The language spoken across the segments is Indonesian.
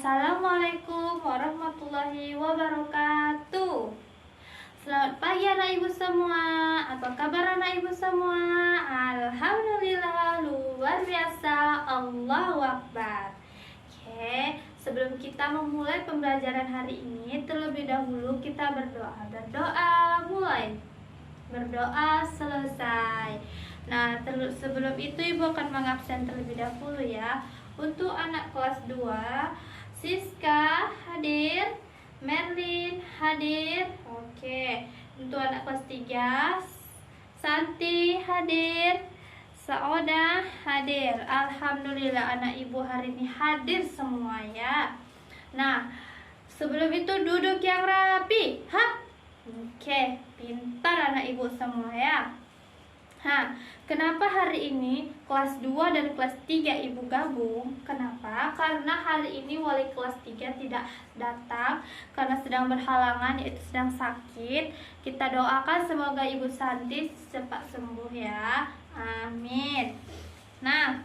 Assalamualaikum warahmatullahi wabarakatuh. Selamat pagi anak ibu semua. Apa kabar anak ibu semua? Alhamdulillah luar biasa. Allahu Akbar. Oke, sebelum kita memulai pembelajaran hari ini, terlebih dahulu kita berdoa. Berdoa mulai, berdoa selesai. Nah, sebelum itu ibu akan mengabsen terlebih dahulu ya. Untuk anak kelas 2, Siska hadir, Merlin hadir. Oke. Untuk anak kelas 3, Santi hadir, Saoda hadir. Alhamdulillah anak ibu hari ini hadir semua ya. Nah, sebelum itu duduk yang rapi. Oke, pintar anak ibu semua ya. Kenapa hari ini kelas 2 dan kelas 3 ibu gabung? Kenapa? Karena hari ini wali kelas 3 tidak datang karena sedang berhalangan, yaitu sedang sakit. Kita doakan semoga ibu Santi cepat sembuh ya. Amin. Nah,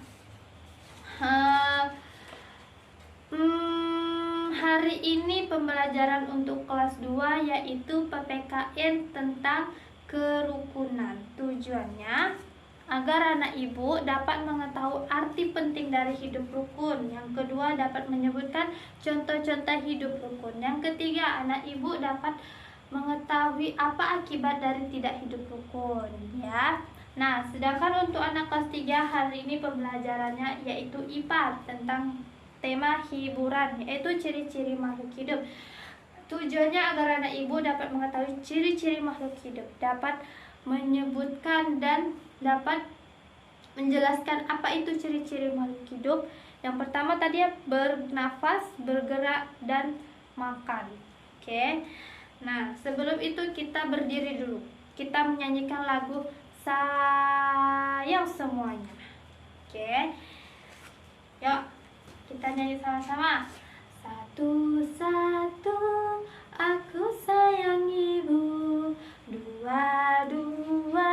hari ini pembelajaran untuk kelas 2 yaitu PPKN tentang kerukunan. Tujuannya agar anak ibu dapat mengetahui arti penting dari hidup rukun. Yang kedua, dapat menyebutkan contoh-contoh hidup rukun. Yang ketiga, anak ibu dapat mengetahui apa akibat dari tidak hidup rukun ya. Nah, sedangkan untuk anak kelas 3 hari ini pembelajarannya yaitu IPA tentang tema hiburan, yaitu ciri-ciri makhluk hidup. Tujuannya agar anak ibu dapat mengetahui ciri-ciri makhluk hidup, dapat menyebutkan dan dapat menjelaskan apa itu ciri-ciri makhluk hidup. Yang pertama tadi ya, bernafas, bergerak, dan makan. Oke. Nah, sebelum itu kita berdiri dulu. Kita menyanyikan lagu Sayang Semuanya. Oke. Yuk, kita nyanyi sama-sama. Satu-satu aku sayang ibu, dua-dua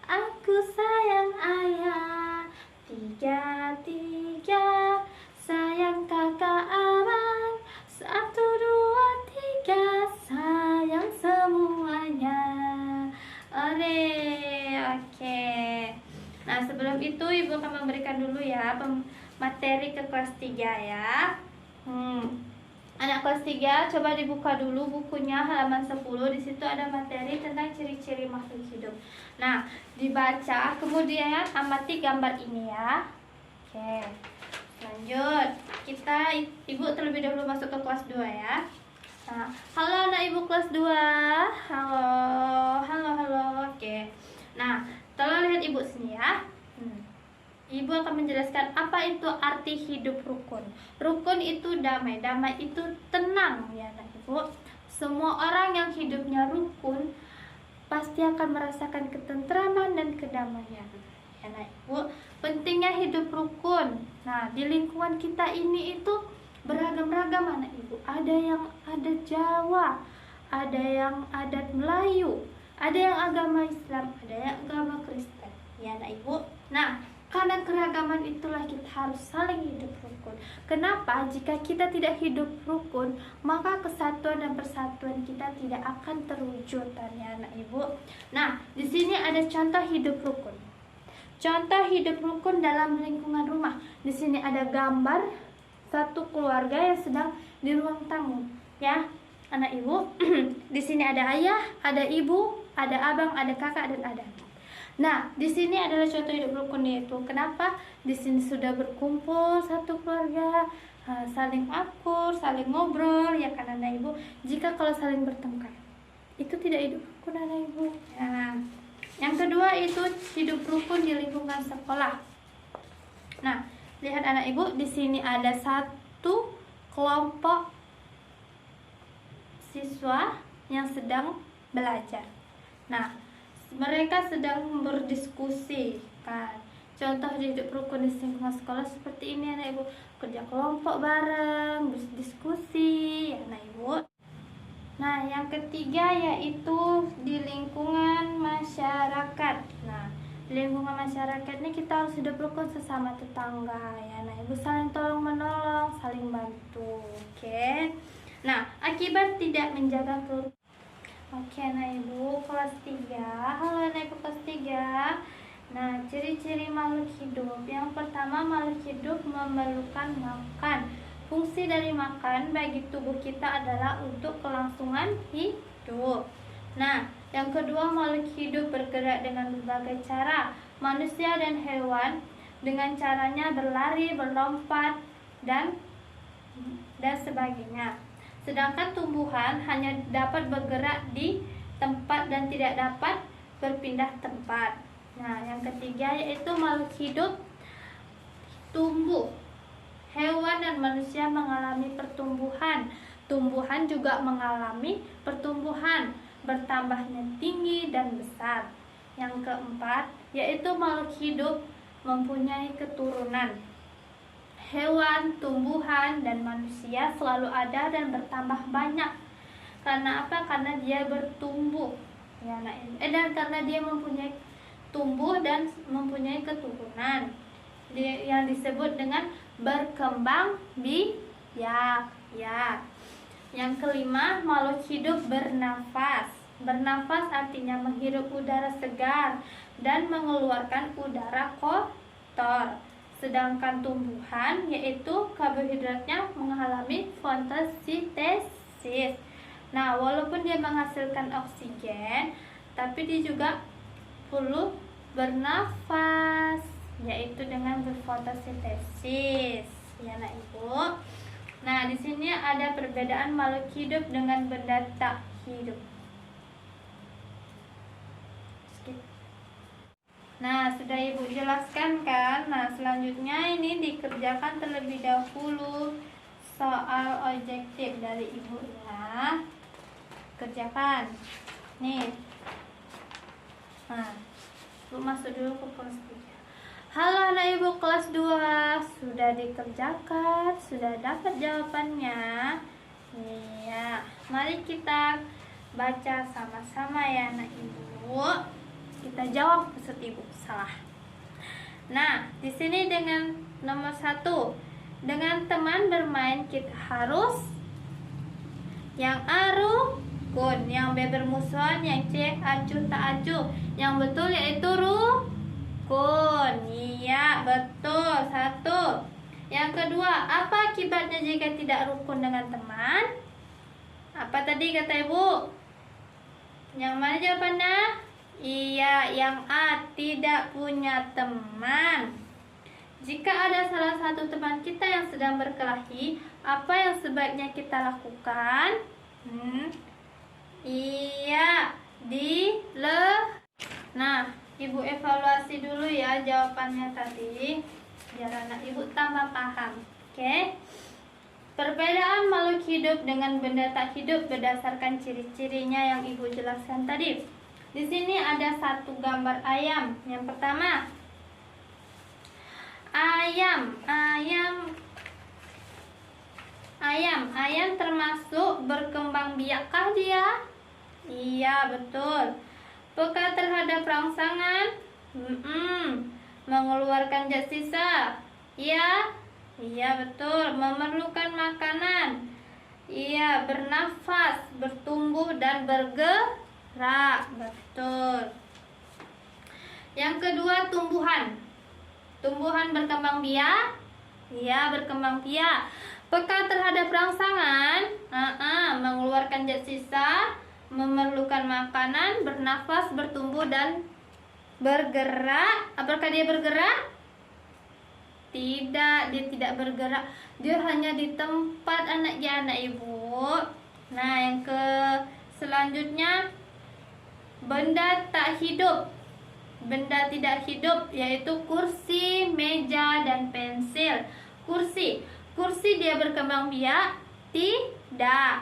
aku sayang ayah, tiga-tiga sayang kakak abang, satu, dua, tiga sayang semuanya. Oke. Nah, sebelum itu ibu akan memberikan dulu ya materi ke kelas 3 ya. Anak kelas 3 coba dibuka dulu bukunya halaman 10. Di situ ada materi tentang ciri-ciri makhluk hidup. Nah, dibaca kemudian amati gambar ini ya. Oke. Lanjut. Ibu terlebih dahulu masuk ke kelas 2 ya. Nah, halo anak ibu kelas 2. Halo. Oke. Nah, tolong lihat ibu sini ya. Ibu akan menjelaskan apa itu arti hidup rukun. Rukun itu damai, damai itu tenang ya anak ibu. Semua orang yang hidupnya rukun pasti akan merasakan ketentraman dan kedamaian ya anak ibu. Pentingnya hidup rukun. Nah, di lingkungan kita ini itu beragam-ragam anak ibu. Ada yang adat Jawa, ada yang adat Melayu, ada yang agama Islam, ada yang agama Kristen ya anak ibu. Nah, karena keragaman itulah kita harus saling hidup rukun. Kenapa? Jika kita tidak hidup rukun, maka kesatuan dan persatuan kita tidak akan terwujud ya anak ibu. Nah, di sini ada contoh hidup rukun. Contoh hidup rukun dalam lingkungan rumah. Di sini ada gambar satu keluarga yang sedang di ruang tamu, ya anak ibu. Di sini ada ayah, ada ibu, ada abang, ada kakak, dan ada adik. Nah, di sini adalah contoh hidup rukun yaitu kenapa di sini sudah berkumpul satu keluarga, saling akur, saling ngobrol ya kan anak ibu. Jika kalau saling bertengkar, itu tidak hidup rukun anak ibu. Nah, yang kedua itu hidup rukun di lingkungan sekolah. Nah, lihat anak ibu, di sini ada satu kelompok siswa yang sedang belajar. Nah, mereka sedang berdiskusi kan. Contoh hidup rukun di lingkungan sekolah seperti ini anak ibu, kerja kelompok bareng, berdiskusi ya anak ibu. Nah, yang ketiga yaitu di lingkungan masyarakat. Nah, lingkungan masyarakat ini kita harus hidup rukun sesama tetangga ya. Nah, Ibu saling tolong menolong, saling bantu. Oke. Nah, akibat tidak menjaga kerukunan. Oke, nah Ibu kelas 3. Halo anak Ibu kelas 3. Nah, ciri-ciri makhluk hidup. Yang pertama, makhluk hidup memerlukan makan. Fungsi dari makan bagi tubuh kita adalah untuk kelangsungan hidup. Nah, yang kedua, makhluk hidup bergerak dengan berbagai cara. Manusia dan hewan dengan caranya berlari, berlompat, dan sebagainya. Sedangkan tumbuhan hanya dapat bergerak di tempat dan tidak dapat berpindah tempat. Nah, yang ketiga yaitu makhluk hidup tumbuh. Hewan dan manusia mengalami pertumbuhan. Tumbuhan juga mengalami pertumbuhan, bertambahnya tinggi dan besar. Yang keempat yaitu makhluk hidup mempunyai keturunan. Hewan, tumbuhan, dan manusia selalu ada dan bertambah banyak. Karena apa? Karena dia bertumbuh. Ya, dan karena dia mempunyai tumbuh dan mempunyai keturunan. Yang disebut dengan berkembang biak. Ya. Yang kelima, makhluk hidup bernafas. Bernafas artinya menghirup udara segar dan mengeluarkan udara kotor. Sedangkan tumbuhan yaitu karbohidratnya mengalami fotosintesis. Nah, walaupun dia menghasilkan oksigen, tapi dia juga perlu bernafas, yaitu dengan berfotosintesis. Ya, Nak Ibu. Nah, di sini ada perbedaan makhluk hidup dengan benda tak hidup. Nah, sudah Ibu jelaskan kan? Nah, selanjutnya ini dikerjakan terlebih dahulu soal objektif dari Ibu ya. Kerjakan. Nih. Nah, Ibu masuk dulu ke kelas 3. Halo anak Ibu kelas 2. Sudah dikerjakan? Sudah dapat jawabannya? Iya. Mari kita baca sama-sama ya anak Ibu. Kita jawab maksud Ibu salah. Nah, di sini dengan nomor 1, dengan teman bermain kita harus yang A rukun, yang B bermusuhan, yang C acuh tak acuh. Yang betul yaitu rukun. Iya, betul. 1. Yang kedua, apa akibatnya jika tidak rukun dengan teman? Apa tadi kata Ibu? Yang mana jawabannya? Iya, yang A, tidak punya teman. Jika ada salah satu teman kita yang sedang berkelahi, apa yang sebaiknya kita lakukan? Iya, Nah, Ibu evaluasi dulu ya jawabannya tadi, biar anak Ibu tambah paham. Oke? Perbedaan makhluk hidup dengan benda tak hidup berdasarkan ciri-cirinya yang Ibu jelaskan tadi. Di sini ada satu gambar ayam. Yang pertama, ayam termasuk berkembang biakkah dia? Iya, betul. Peka terhadap rangsangan? Mengeluarkan zat sisa? Iya, betul. Memerlukan makanan? Iya, bernafas, bertumbuh dan bergerak. Betul. Yang kedua, tumbuhan. Tumbuhan berkembang biak? Iya, berkembang biak. Peka terhadap rangsangan? Mengeluarkan zat sisa, memerlukan makanan, bernafas, bertumbuh dan bergerak. Apakah dia bergerak? Tidak, dia tidak bergerak. Dia hanya di tempat anak Ibu. Nah, yang selanjutnya, benda tak hidup. Benda tidak hidup yaitu kursi, meja, dan pensil. Kursi dia berkembang biak? Tidak.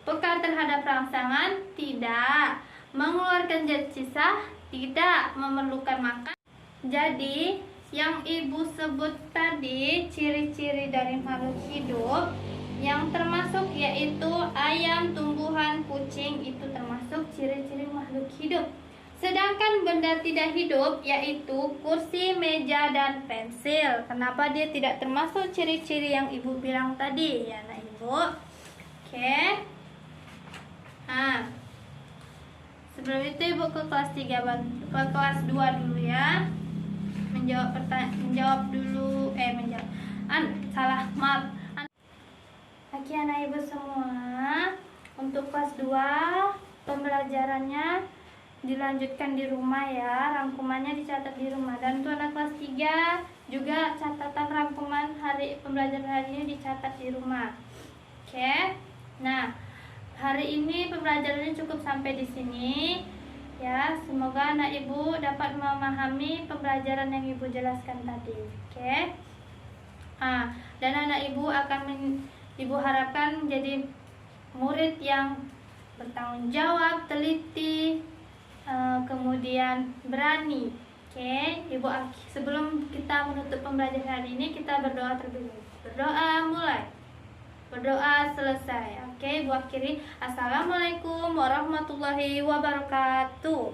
Peka terhadap rangsangan? Tidak. Mengeluarkan zat sisa? Tidak. Memerlukan makan? Jadi, yang Ibu sebut tadi ciri-ciri dari makhluk hidup yang termasuk yaitu ayam, tumbuhan, kucing, itu termasuk ciri-ciri makhluk hidup. Sedangkan benda tidak hidup yaitu kursi, meja, dan pensil. Kenapa dia tidak termasuk ciri-ciri yang Ibu bilang tadi ya anak Ibu? Oke. Nah, sebelum itu Ibu ke kelas 3 ke kelas 2 dulu ya. Menjawab dulu salah, maaf. Oke anak Ibu semua, untuk kelas 2 pembelajarannya dilanjutkan di rumah ya, rangkumannya dicatat di rumah. Dan untuk anak kelas 3 juga catatan rangkuman pembelajaran hari ini dicatat di rumah. Oke. Nah, hari ini pembelajarannya cukup sampai di sini ya. Semoga anak Ibu dapat memahami pembelajaran yang Ibu jelaskan tadi. Oke. Dan anak Ibu Ibu harapkan menjadi murid yang bertanggung jawab, teliti, kemudian berani. Oke, Ibu, sebelum kita menutup pembelajaran hari ini, kita berdoa terlebih dahulu. Berdoa mulai. Berdoa selesai. Oke, Ibu akhiri. Assalamualaikum warahmatullahi wabarakatuh.